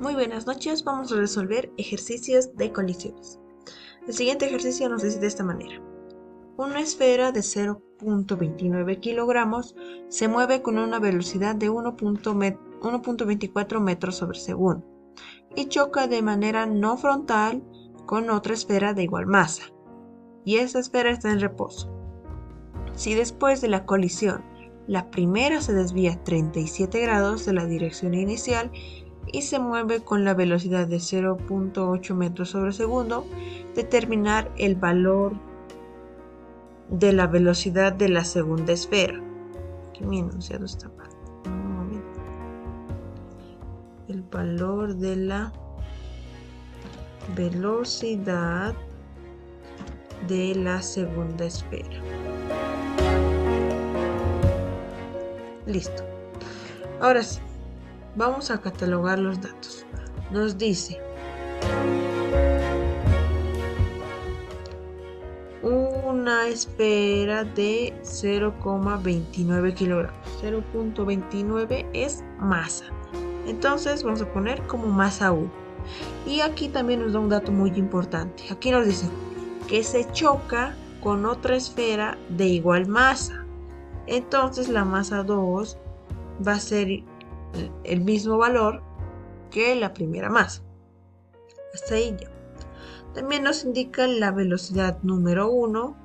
Muy buenas noches, vamos a resolver ejercicios de colisiones. El siguiente ejercicio nos dice de esta manera. Una esfera de 0.29 kilogramos se mueve con una velocidad de 1.24 metros sobre segundo y choca de manera no frontal con otra esfera de igual masa. Y esta esfera está en reposo. Si después de la colisión la primera se desvía 37 grados de la dirección inicial y se mueve con la velocidad de 0.8 metros sobre segundo, determinar el valor de la velocidad de la segunda esfera. Aquí mi enunciado está mal. Un momento. El valor de la velocidad de la segunda esfera. Listo. Ahora sí, vamos a catalogar los datos. Nos dice una esfera de 0,29 kilogramos. 0.29 es masa. Entonces vamos a poner como masa 1. Y aquí también nos da un dato muy importante. Aquí nos dice que se choca con otra esfera de igual masa. Entonces la masa 2 va a ser el mismo valor que la primera masa. Hasta ahí ya. También nos indica la velocidad número 1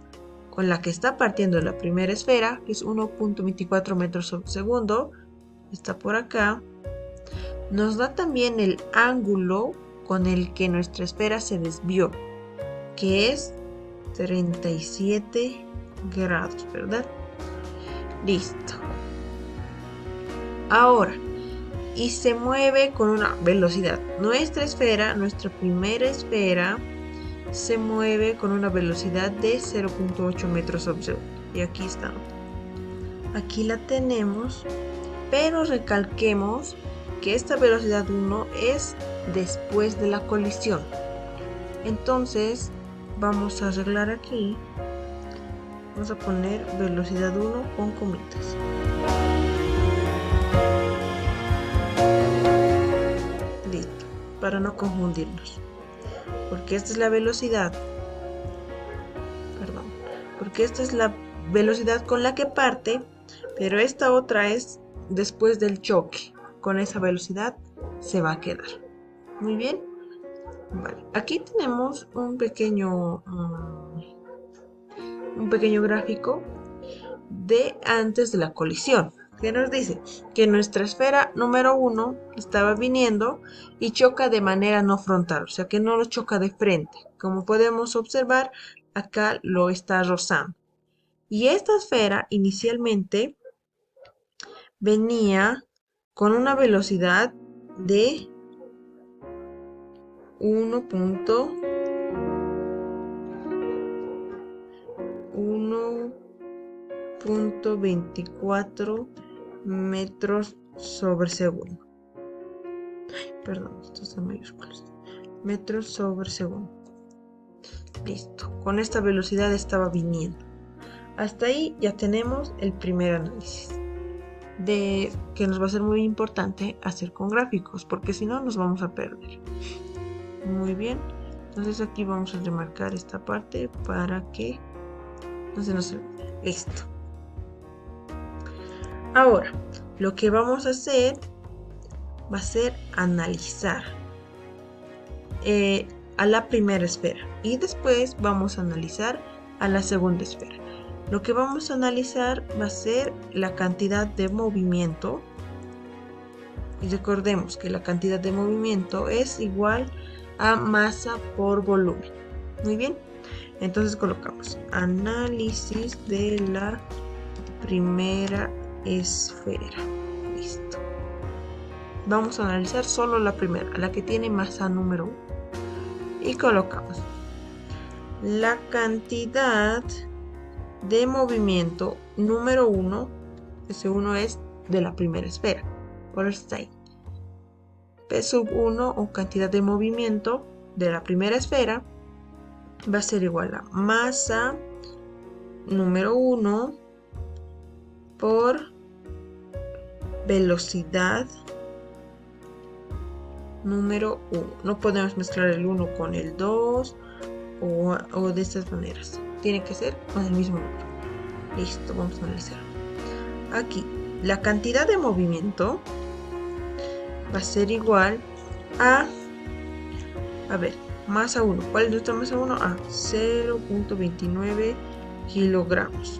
con la que está partiendo la primera esfera, que es 1.24 metros sobre segundo. Está por acá. Nos da también el ángulo con el que nuestra esfera se desvió, que es 37 grados, ¿verdad? Listo. Ahora, y se mueve con una velocidad. Nuestra primera esfera, se mueve con una velocidad de 0.8 metros sobre segundo. Y aquí está. Aquí la tenemos, pero recalquemos que esta velocidad 1 es después de la colisión. Entonces, vamos a arreglar aquí. Vamos a poner velocidad 1 con comitas. Listo, para no confundirnos. Porque esta es la velocidad. Perdón. Porque esta es la velocidad con la que parte, pero esta otra es después del choque. Con esa velocidad se va a quedar. Muy bien. Vale. Aquí tenemos un pequeño gráfico de antes de la colisión, que nos dice que nuestra esfera número 1 estaba viniendo y choca de manera no frontal, o sea que no lo choca de frente. Como podemos observar, acá lo está rozando. Y esta esfera inicialmente venía con una velocidad de 1.24 metros sobre segundo. Perdón, esto está en mayúsculas. Metros sobre segundo. Listo. Con esta velocidad estaba viniendo. Hasta ahí ya tenemos el primer análisis. Que nos va a ser muy importante hacer con gráficos, porque si no nos vamos a perder. Muy bien. Entonces aquí vamos a remarcar esta parte para que no se nos olvide. Listo. Ahora, lo que vamos a hacer va a ser analizar a la primera esfera y después vamos a analizar a la segunda esfera. Lo que vamos a analizar va a ser la cantidad de movimiento, y recordemos que la cantidad de movimiento es igual a masa por volumen. Muy bien, entonces colocamos análisis de la primera esfera. Listo. Vamos a analizar solo la primera, la que tiene masa número 1. Y colocamos la cantidad de movimiento número 1. Ese 1 es de la primera esfera. Por eso está ahí. P sub 1 o cantidad de movimiento de la primera esfera va a ser igual a masa número 1 por velocidad número 1. No podemos mezclar el 1 con el 2 o de estas maneras. Tiene que ser con el mismo número. Listo, vamos a analizar. Aquí, la cantidad de movimiento va a ser igual a ver, masa 1. ¿Cuál es nuestra masa 1? 0.29 kilogramos.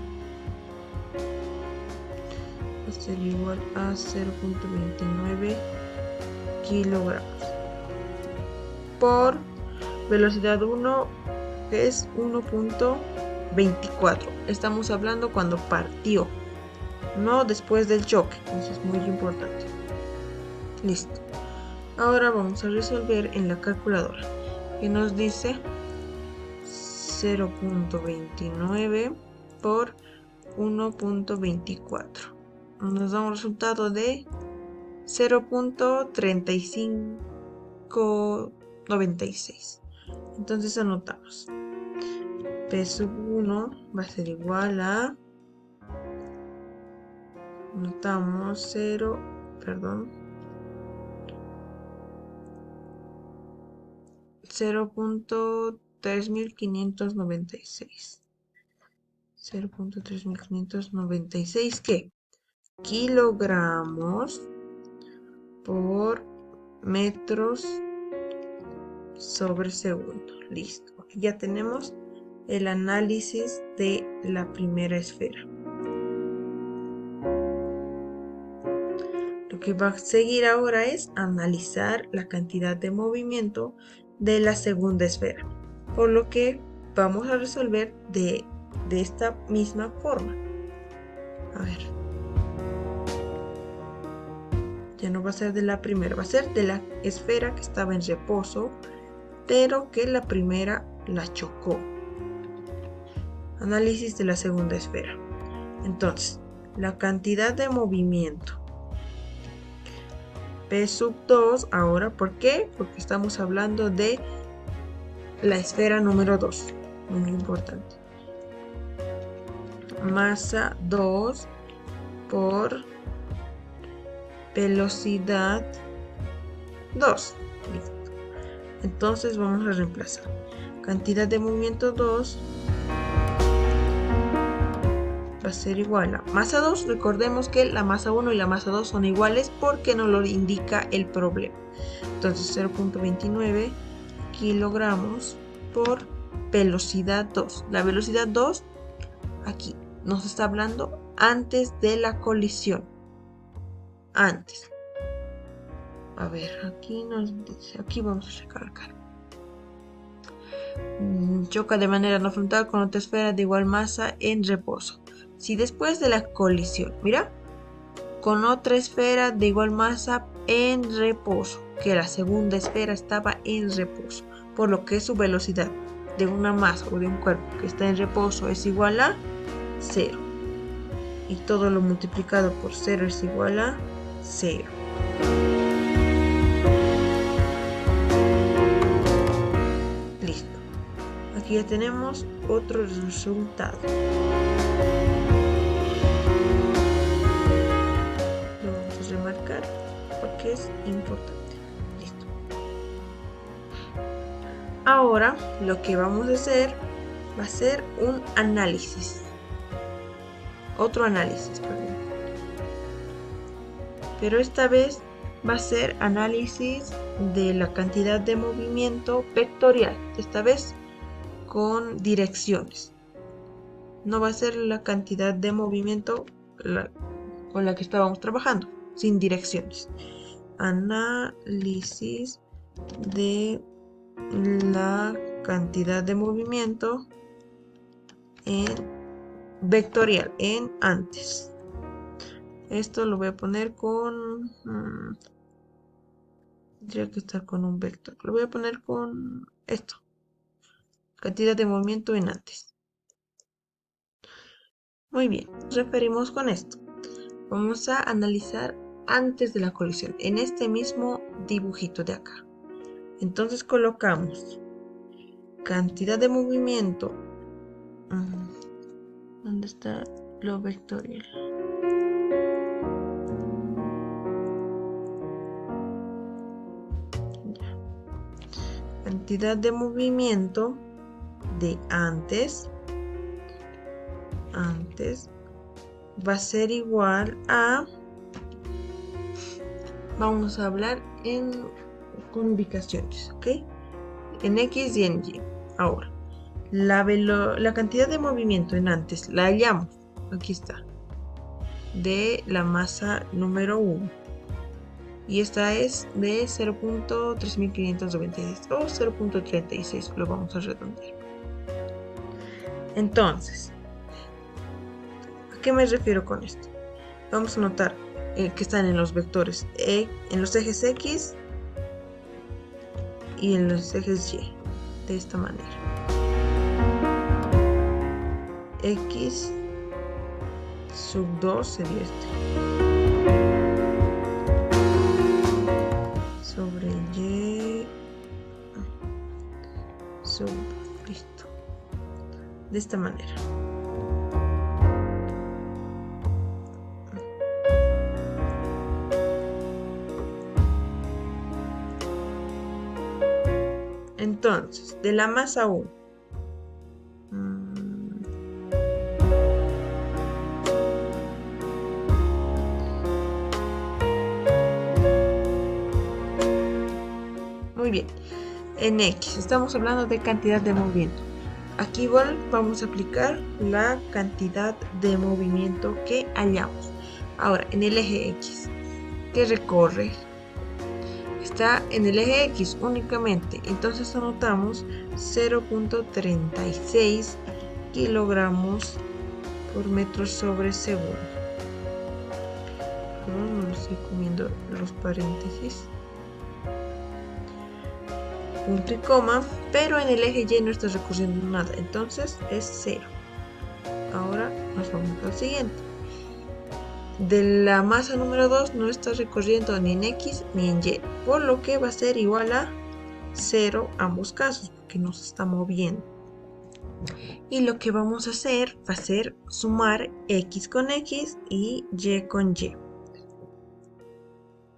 Va a ser igual a 0.29 kilogramos. Por velocidad 1, que es 1.24. Estamos hablando cuando partió, no después del choque. Eso es muy importante. Listo. Ahora vamos a resolver en la calculadora, que nos dice 0.29 por 1.24. Nos da un resultado de 0.3596. Entonces anotamos. P sub 1 va a ser igual a... Anotamos 0.3596. 0.3596, ¿qué? Kilogramos por metros sobre segundo. Listo. Ya tenemos el análisis de la primera esfera. Lo que va a seguir ahora es analizar la cantidad de movimiento de la segunda esfera, por lo que vamos a resolver de esta misma forma. A ver, ya no va a ser de la primera, va a ser de la esfera que estaba en reposo, pero que la primera la chocó. Análisis de la segunda esfera. Entonces, la cantidad de movimiento P sub 2 ahora, ¿por qué? Porque estamos hablando de la esfera número 2, muy importante. Masa 2 por velocidad 2. Listo. Entonces vamos a reemplazar. Cantidad de movimiento 2 va a ser igual a masa 2. Recordemos que la masa 1 y la masa 2 son iguales porque nos lo indica el problema. Entonces 0.29 kilogramos por velocidad 2. La velocidad 2 aquí nos está hablando antes de la colisión. Antes. A ver, aquí nos dice, aquí vamos a recalcar. Choca de manera no frontal con otra esfera de igual masa en reposo. Si después de la colisión, mira, con otra esfera de igual masa en reposo, que la segunda esfera estaba en reposo, por lo que su velocidad de una masa o de un cuerpo que está en reposo es igual a 0. Y todo lo multiplicado por 0 es igual a 0. Listo. Aquí ya tenemos otro resultado. Lo vamos a remarcar porque es importante. Listo. Ahora lo que vamos a hacer va a ser un análisis. Otro análisis, perdón. Pero esta vez va a ser análisis de la cantidad de movimiento vectorial. Esta vez con direcciones. No va a ser la cantidad de movimiento con la que estábamos trabajando, sin direcciones. Análisis de la cantidad de movimiento en vectorial, en antes. Esto lo voy a poner con... tendría que estar con un vector. Lo voy a poner con esto. Cantidad de movimiento en antes. Muy bien, referimos con esto. Vamos a analizar antes de la colisión, en este mismo dibujito de acá. Entonces colocamos cantidad de movimiento. ¿Dónde está lo vectorial? cantidad de movimiento de antes va a ser igual a, vamos a hablar con ubicaciones, ¿ok? En X y en Y. Ahora, la cantidad de movimiento en antes la hallamos, aquí está, de la masa número 1. Y esta es de 0.3596 o 0.36, lo vamos a redondear. Entonces, ¿a qué me refiero con esto? Vamos a notar que están en los vectores, en los ejes X y en los ejes Y, de esta manera. X sub 2 sería este. Sobre Y sub, listo. De esta manera. Entonces, de la masa 1. Muy bien. En X estamos hablando de cantidad de movimiento. Aquí igual vamos a aplicar la cantidad de movimiento que hallamos. Ahora, en el eje X, que recorre, está en el eje X únicamente. Entonces anotamos 0.36 kilogramos por metro sobre segundo. No lo estoy comiendo los paréntesis. Punto y coma, pero en el eje Y no está recorriendo nada, entonces es 0. Ahora nos vamos al siguiente. De la masa número 2 no está recorriendo ni en X ni en Y, por lo que va a ser igual a 0 ambos casos, porque no se está moviendo. Y lo que vamos a hacer va a ser sumar X con X y Y con Y.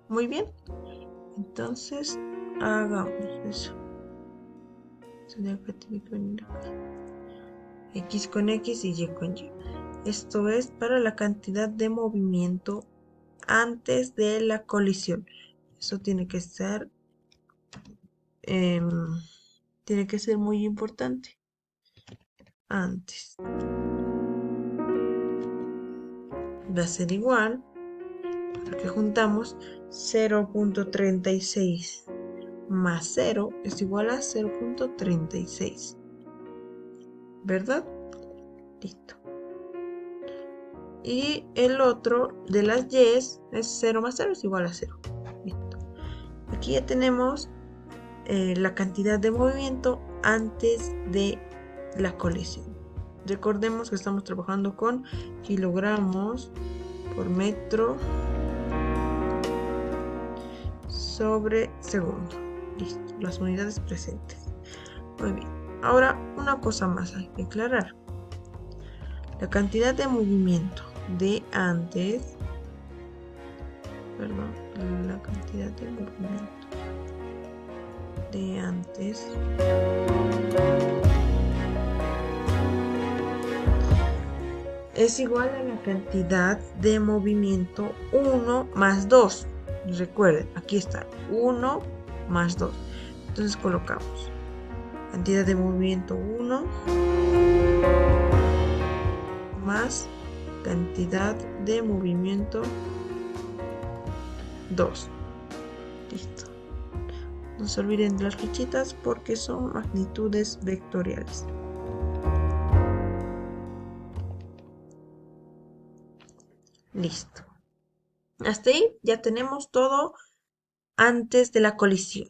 Muy bien, entonces hagamos eso. X con X y Y con Y. Esto es para la cantidad de movimiento antes de la colisión. Eso tiene que ser muy importante. Antes. Va a ser igual, porque juntamos 0.36 más 0 es igual a 0.36. ¿Verdad? Listo. Y el otro de las y es 0 más 0 es igual a 0. Listo. Aquí ya tenemos la cantidad de movimiento antes de la colisión. Recordemos que estamos trabajando con kilogramos por metro sobre segundo. Listo, las unidades presentes. Muy bien. Ahora una cosa más hay que aclarar. La cantidad de movimiento de antes, la cantidad de movimiento de antes es igual a la cantidad de movimiento 1 más 2. Recuerden, aquí está 1 más 2. Entonces colocamos cantidad de movimiento 1 más cantidad de movimiento 2. Listo. No se olviden de las flechitas porque son magnitudes vectoriales. Listo. Hasta ahí ya tenemos todo antes de la colisión.